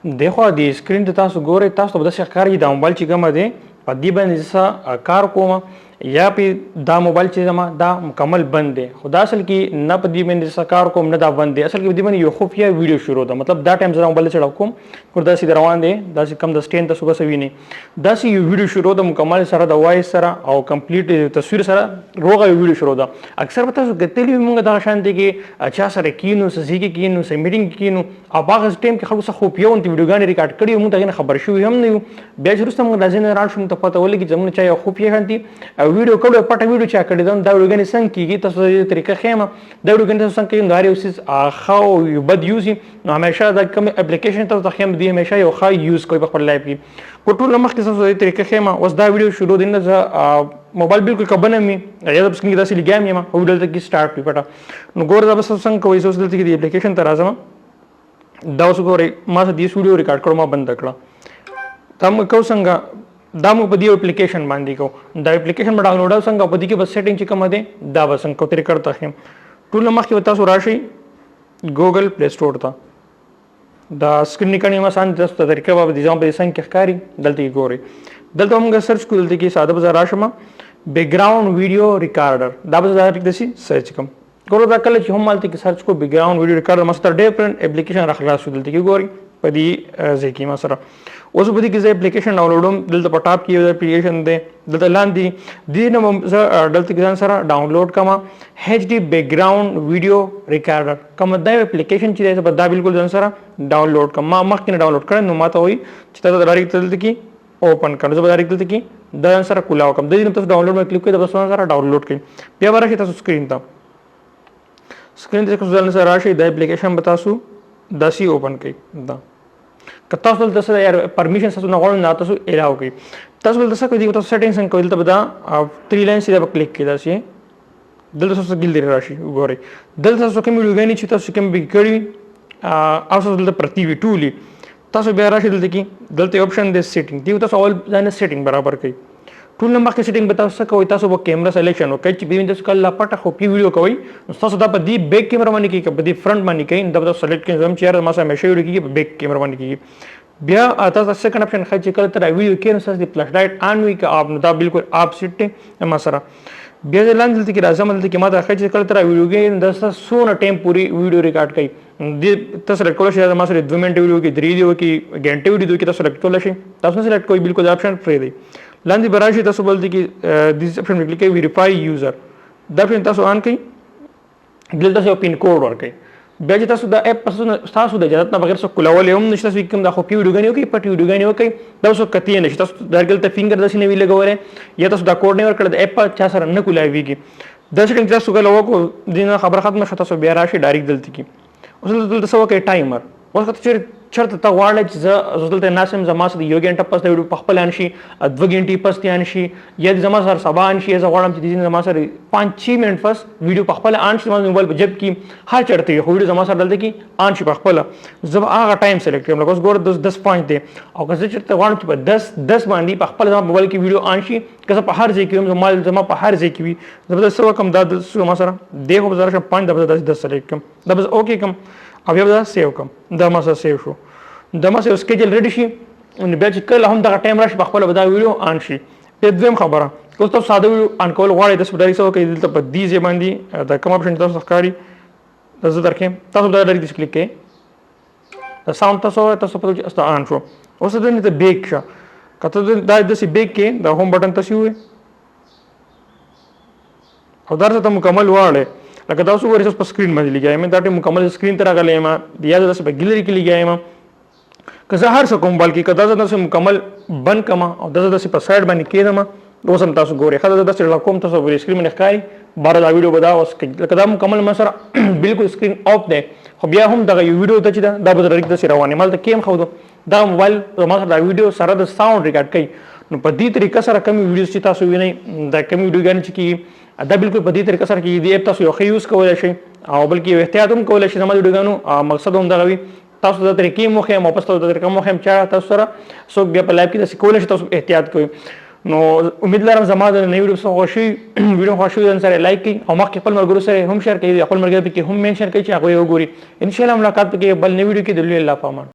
دغه د سکرین ته تاسو ګورئ، تاسو ته به داسې ښکاري د موبایل چې کومه دی په دې باندې څه کار کوم یا په دا موبایل چې زما دا مکمل بند دی، خو دا اصل کې نه په دې باندې څه کار کوم نه دا بند دی، اصل کې په دې باندې یو خفیه ویډیو شروع ده. مطلب دا ټایم زه موبایل چلاو کوم ور داسې روان دی، داسې کم د سټین تاسو بس ویني داسې یو ویډیو شروع ده مکمل سره د وایس سره او کمپلیټ تصویر سره روغه ویډیو شروع ده. اکثر به تاسو کتلی موږ دا شان دي کې چا سره کینو سزي کې کینو سم میټینګ کینو او هغه ټایم کې خلکو څخه خفیه اون ویډیوګان ریکارډ کړي موږ ته خبر شو هم نه یو بیا چې رسته موږ لازم نه راشم ته پته ولګي زموږ چا یو خفیه هانتي ویډیو کړو پټه ویډیو چا کړی دا ویډیوګان څنګه کیږي تاسو دې طریقه خېمه دا ویډیوګان تاسو څنګه کیږي دا یو څه خو یو بد یوزي نو همیشه دا کوم اپلیکیشن تاسو خېم دی همیشه یو ښه یوز کوئ په خپل لایف کې کو ټول مخکې تاسو دې طریقه خېمه اوس دا ویډیو شروع دي نه موبایل بالکل کبنه می یا د سکرین داسې لګایم یم او دلته کې سٹارټ پی پټه نو ګور دا بس څنګه کوي اوس دلته کې دی اپلیکیشن ته راځم دا اوس ګورئ ما څه دې ویډیو ریکارډ کړم ما بند کړه دا موږ کو څنګه دا موږ په دې اپلیکیشن باندې کو دا اپلیکیشن به ډاونلوډ څنګه په دې کې بس سیټینګ چې کوم ده دا بس څنګه کوتري کرتا هم ټول مخکې تاسو راشي ګوګل پلی سٹور ته دا سکرین نکنی ما سان تاسو ته طریقه به دي ځم په څنګه ښکاری دلته ګوري دلته موږ سرچ کول دي کې ساده بازار راشم بیک گراوند ویډیو ریکارډر دا به ډایرکټ دسی سرچ کوم ګورو دا کله چې هم مالته کې سرچ کو بیک گراوند ویډیو ریکارډر مستر ډیفرنٹ اپلیکیشن راخلاص شو دلته کې ګوري په دې ځکه ما سره اوس په دې کې زه اپلیکیشن ډاونلوډوم دلته په ټاپ کې یو اپلیکیشن دی دلته لاندې دې نه زه دلته کې ځان سره ډاونلوډ کما ایچ ډي بیک گراوند ویډیو ریکارډر کوم دا اپلیکیشن چې دا بالکل ځان سره ډاونلوډ کما ما مخکې نه ډاونلوډ کړم نو ماته وایي چې تاسو ډایرکټ دلته کې اوپن کړئ زه ډایرکټ دلته کې دا ځان سره کولاو کوم د دې تاسو ډاونلوډ باندې کلیک کړئ دا بس سره ډاونلوډ کړئ بیا ورشي تاسو سکرین ته ځان سره راشي دا اپلیکیشن به تاسو داسي اوپن کړئ دا که تاسو دلته سره پرمیشن تاسو نه غواړئ نه تاسو الاو کوي تاسو دلته څه کوئ تاسو سیټینګز کوئ دلته به دا 3 لاین سیده به کلیک کړئ داسې دلته تاسو ګیلدري راشي وګورئ دلته تاسو کوم ویډیوګانې چې تاسو کوم به کړی او تاسو دلته پرتی وی ټولي تاسو بیا راشي دلته کې دلته اپشن دی سیټینګ دی تاسو اول ځان سیټینګ برابر کړئ ټول نمبر کې سیټینګ به تاسو کوئ تاسو به کیمرا سلیکشن وکړئ چې به تاسو کله پټه خو پی ویډیو کوئ تاسو دا په دې بیک کیمرا باندې کې په دې فرنٹ باندې کې دا تاسو سلیکټ کړئ زم چې ما سره همیشه ویډیو کې بیک کیمرا باندې کې بیا تاسو سیکنډ اپشن خای چې کله تر ویډیو کې نو تاسو د فلش لایټ آن وی که اپ نو دا بالکل اپ سیټ ما سره بیا لاندې دلته کې راځم دلته کې ما دا خای چې کله تر ویډیو کې د تاسو سونه ټایم پوری ویډیو ریکارډ کړئ د تاسو سلیکټ کول شي ما سره 2 منټ ویډیو کې 3 دیو کې غنټه ویډیو کې تاسو سلیکټ کول شي تاسو سلیکټ کوئی بالکل اپشن فری دی لاندې براشي تاسو بلته کې د اپشن کلیک کوئ ویریفای یوزر دا اپشن تاسو آن کړئ دلته یو پین کوډ ورکړئ بیا چې تاسو دا اپ تاسو د اجازه نه بغیر څه کولول هم نشته تاسو کوم دا خو پی ویډیوګانی وکي پټ ویډیوګانی وکي دا اوس کتی نه تاسو درګل ته فینګر داسې نه وی لګولې یا تاسو دا کوډ نه ورکړل د اپ چا سره نه کولاویږي دا څنګه تاسو کله وکړو دینه خبر ختمه شته تاسو بیا راشي ډایرکټ دلته کې اوس دلته څه وکي ټایمر اوس کته چرته ته غواړئ چې زه دلته ناسم زما سره یو غنټه پس د ویډیو په خپل ان شي 2 غنټې پس ته ان شي یا زما سره سبا ان شي زه غواړم چې زما سره 5-6 منټ پس ویډیو په خپل ان شي موبایل په جب کې هر چرته یو ویډیو زما سره دلته کې ان شي په خپل زه هغه ټایم سلیکټ کوم لکه ګور 10:05 دی او که زه چرته غواړم چې په 10 باندې په خپل موبایل کې ویډیو ان شي که زه په هر ځای کې زما په هر ځای کې وي زه به سره کوم دا زما سره دیغه به زره 5 10 سلیکټ کوم دا بس اوکې کوم او بیا دا سیو کوم دا ما سره سیو شو دا ما سره سکیجول ریډي شي نو بیا چې کله هم دا ټایم راشي په خپل به دا ویډیو آن شي په دویم خبره که تاسو ساده ویډیو آن کول غواړئ تاسو ډایرکټ سو کوي دلته په دې ځای باندې دا کوم اپشن تاسو ښکاري دا زه درکې تاسو دا ډایرکټ کلیک کړئ دا ساوند تاسو په تاسو آن شو اوس دې ته بیک شه کته دا د سی بیک کې دا هوم بٹن تاسو وي او دا ته مکمل واړه لکه تاسو ورته په سکرین باندې لګیایم دا ټیم مکمل سکرین ته راغلی ما یا تاسو په ګیلری کې لګیایم که زه هر څه کوم بلکې که دا تاسو مکمل بند کما او دا تاسو په سایډ باندې کېدم اوس هم تاسو ګورئ خدای دا تاسو کوم تاسو په سکرین باندې ښکاري بار دا ویډیو بدا اوس لکه دا مکمل ما سره بالکل سکرین اف دی خو بیا هم دا یو ویډیو ته چې دا به ډایرکټ سره روانه مال ته کیم خو دا موبایل ما سره دا ویډیو سره د ساوند ریکارډ کوي نو په دې طریقه سره کوم ویډیوز چې تاسو وینئ دا کوم ویډیوګان چې دا بالکل په دې طریقه سره کې دی تاسو یو ښه یوز کولای شئ او بلکې یو احتیاط هم کولای شئ زموږ ویډیوګانو مقصد هم دغه وي تاسو د طریقې مخه مو پس تاسو د طریقې مخه چې تاسو سره څوک بیا په لایو کې د کولای شئ تاسو احتیاط کوئ نو امید لرم زما د نوې ویډیو څخه خوشي ویډیو خوشي ځان سره لایک کړئ او مخکې خپل مرګرو سره هم شیر کړئ خپل مرګرو کې هم منشن کړئ چې هغه وګوري ان شاء الله ملاقات کې بل نوې ویډیو کې د الله پامان